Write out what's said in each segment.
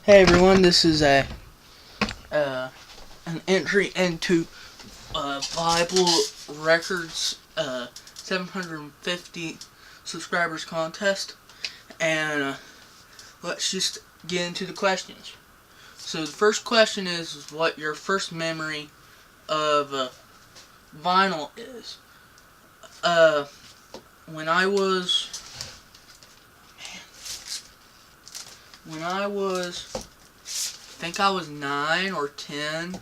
Hey everyone, this is an entry into Bible Records 750 subscribers contest, and let's just get into the questions. So the first question is what your first memory of vinyl is. When I was I think I was 9 or 10,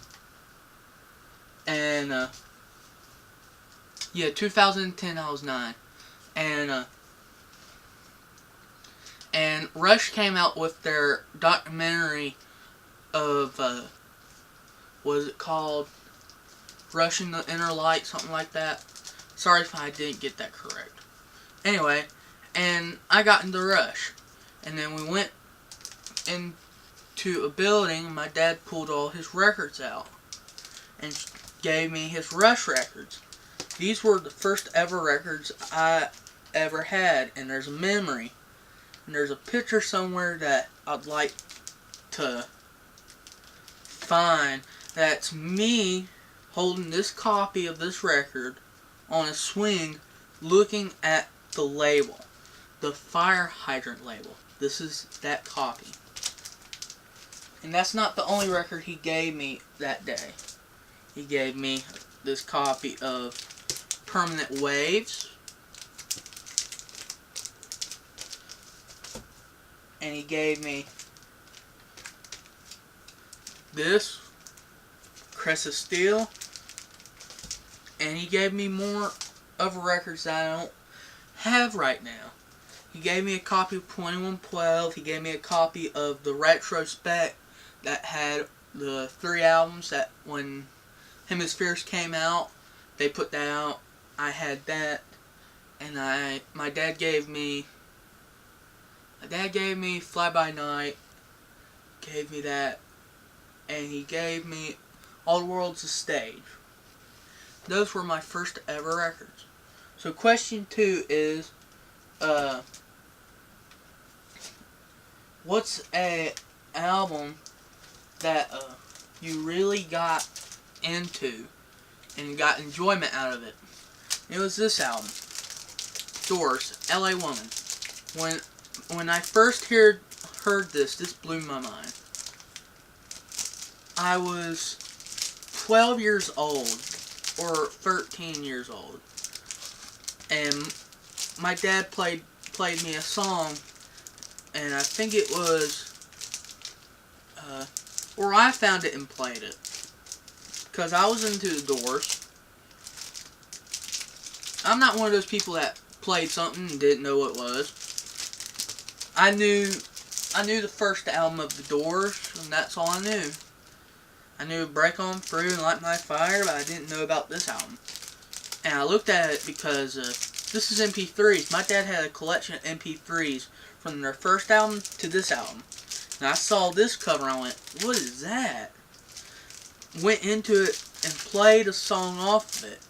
and 2010 I was 9, and Rush came out with their documentary of was it called Rush in the Inner Light, something like that. Sorry if I didn't get that correct. Anyway, and I got into Rush, and then we went into a building. My dad pulled all his records out and gave me his Rush records. These were the first ever records I ever had, and there's a memory, and there's a picture somewhere that I'd like to find. That's me holding this copy of this record on a swing, looking at the label, the fire hydrant label. This is that copy. And that's not the only record he gave me that day. He gave me this copy of Permanent Waves, and he gave me this Crest of Steel, and he gave me more of records that I don't have right now. He gave me a copy of 2112. He gave me a copy of the Retrospect that had the 3 albums that when Hemispheres came out, they put that out. I had that, and my dad gave me Fly By Night, gave me that, and he gave me All the World's a Stage. Those were my first ever records. So question 2 is, what's a album that you really got into and got enjoyment out of it? It was this album, Doors, L.A. Woman. When I first heard this blew my mind. I was 12 years old, or 13 years old, and my dad played me a song, and I think it was, or I found it and played it, because I was into the Doors. I'm not one of those people that played something and didn't know what it was. I knew the first album of the Doors, and that's all I knew. I knew Break On Through and Light My Fire, but I didn't know about this album. And I looked at it because this is MP3s. My dad had a collection of MP3s from their first album to this album. And I saw this cover and I went, what is that? Went into it and played a song off of it.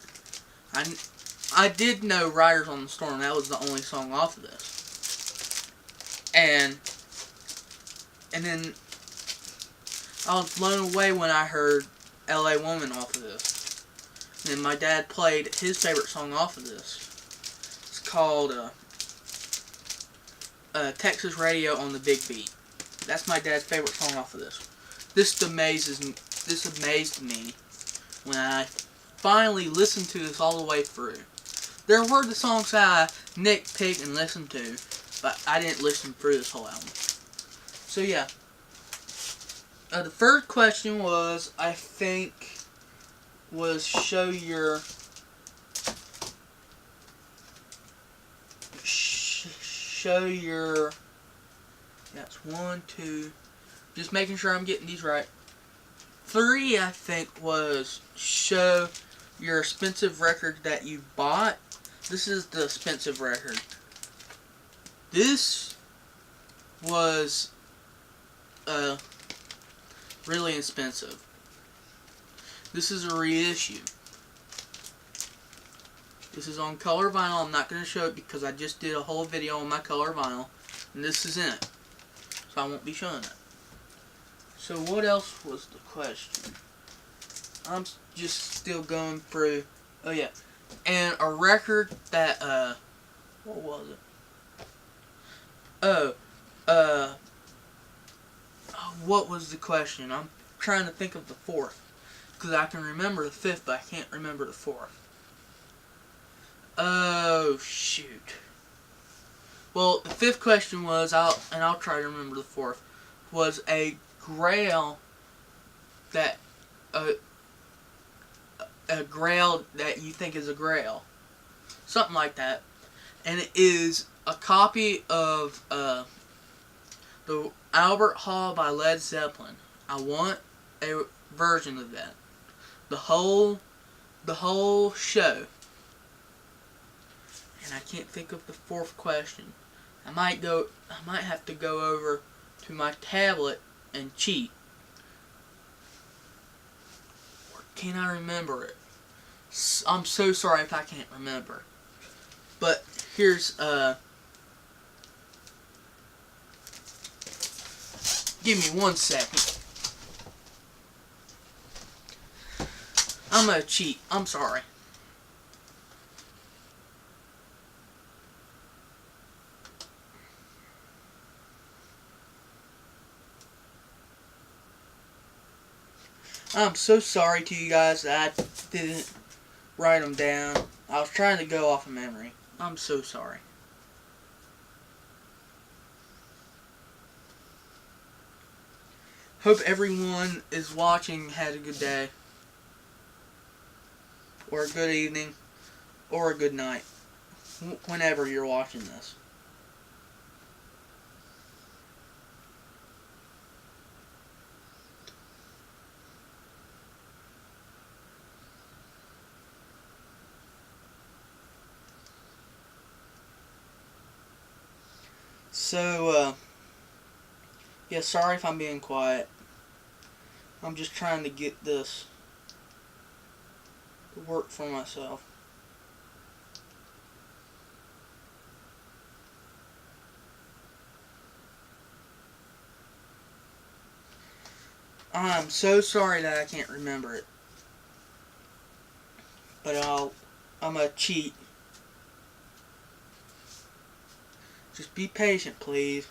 I did know Riders on the Storm. That was the only song off of this. And then I was blown away when I heard L.A. Woman off of this. And then my dad played his favorite song off of this. It's called Texas Radio on the Big Beat. That's my dad's favorite song off of this. This amazed me when I finally listened to this all the way through. There were the songs that I nitpicked and listened to, but I didn't listen through this whole album. So yeah. The first question was, I think, was show your that's 1, 2, just making sure I'm getting these right. 3, I think, was show your expensive record that you bought. This is the expensive record. This was really expensive. This is a reissue. This is on color vinyl. I'm not going to show it because I just did a whole video on my color vinyl, and this is in it, so I won't be showing it. So what else was the question? I'm just still going through. Oh yeah, and a record that what was it? What was the question? I'm trying to think of the fourth, because I can remember the fifth, but I can't remember the fourth. Oh shoot. Well, the fifth question was, I'll try to remember the fourth, was a grail that a grail that you think is a grail, something like that, and it is a copy of the Albert Hall by Led Zeppelin. I want a version of that, the whole show. And I can't think of the fourth question. I might have to go over to my tablet and cheat. Or can I remember it? I'm so sorry if I can't remember. But here's give me 1 second. I'm gonna cheat. I'm sorry. I'm so sorry to you guys that I didn't write them down. I was trying to go off of memory. I'm so sorry. Hope everyone is watching had a good day, or a good evening, or a good night, whenever you're watching this. So, yeah, sorry if I'm being quiet. I'm just trying to get this to work for myself. I'm so sorry that I can't remember it. But I'm gonna cheat. Just be patient, please.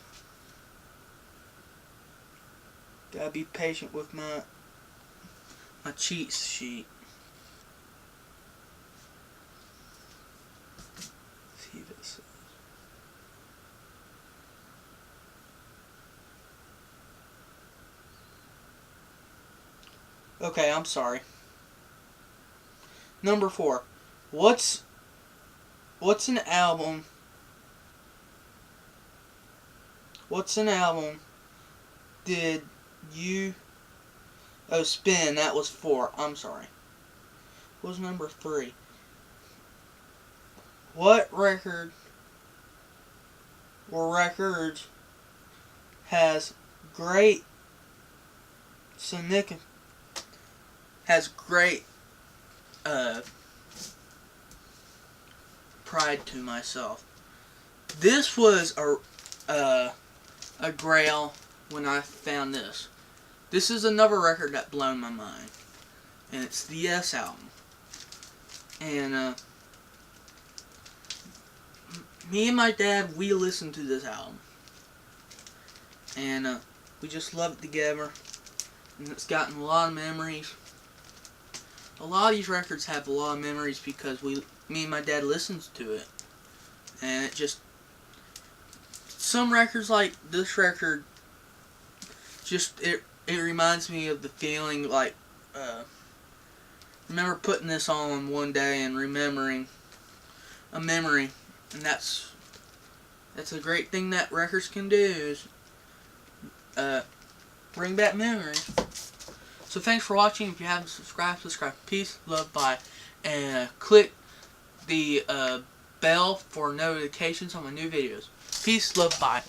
Gotta be patient with my cheat sheet. Let's see this. Okay, I'm sorry. Number 4. What's an album? What's an album did you... Oh, Spin, that was 4. I'm sorry. What was number 3? What record or records has great significance, has great pride to myself? This was a grail when I found this. This is another record that blown my mind, and it's the Yes album. And me and my dad, we listened to this album, and we just loved it together, and it's gotten a lot of memories. A lot of these records have a lot of memories because me and my dad listens to it, and it just, some records like this record, just it reminds me of the feeling, like remember putting this on one day and remembering a memory, and that's a great thing that records can do, is bring back memories. So thanks for watching. If you haven't subscribed, subscribe. Peace, love, bye, and click the bell for notifications on my new videos. Peace, love, bye.